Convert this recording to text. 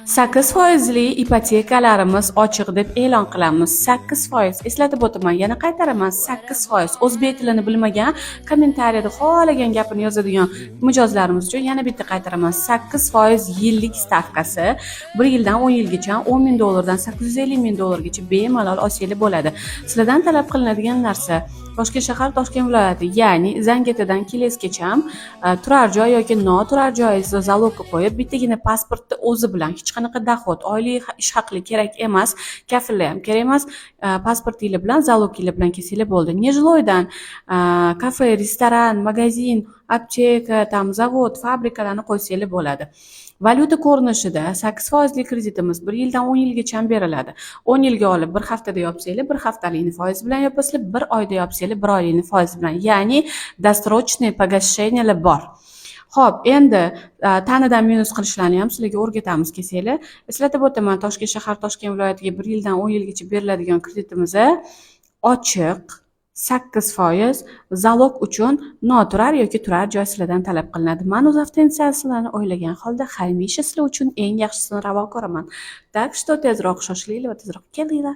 8% ipotekalarimiz ochiq deb e'lon qilamiz. 8%. Eslatib o'taman, yana qaytaraman. 8%. O'zbek tilini bilmagan, kommentariyada xohlagan gapini yozadigan mijozlarimiz uchun yana bitta qaytaraman. 8% yillik stavkasi 1 yildan 10 yilgacha $10,000 dan $850,000gacha bemalol olsangiz bo'ladi. Sizlardan talab qilinadigan narsa Toshkent shahar, Toshkent viloyati, ya'ni Zangiotadan Kelesgacha turar joy yoki noturar joyingizni zalogga qo'yib, bittagina pasportni o'zi bilan hech qanaqa doxod, oylik ish haqli kerak emas, kafillar ham kerak emas, pasportingiz bilan, zalogingiz bilan kelsanglar bo'ldi. Nejloydan kafe, restoran, magazin, apteka, tam zavod, fabrikalarni qo'ysanglar bo'ladi. Valyuta ko'rinishida 8% kreditimiz 1 yildan 10 yilgacha beriladi. 10 yilga olib 1 haftada yopsanglar, 1 haftalikni foiz bilan yopasizlar, 1 oyda yopsanglar, 1 oylikni foiz bilan. Ya'ni досрочное погашение bor. Xo'p, endi tanadan minus qilishlarni ham sizlarga o'rgatamiz kelsanglar. Eslatib o'taman, Toshkent shahar, Toshkent viloyatiga 1 yildan 10 yilgacha beriladigan kreditimiz ochiq 8% zalog uchun noturar yoki turar joy sizlardan talab qilinadi. Men o'z avtoinstallatsiyalarini o'ylagan holda hamisha sizlar uchun eng yaxshisini ravo ko'raman. Так что tezroq shoshilinglar va tezroq kelinglar.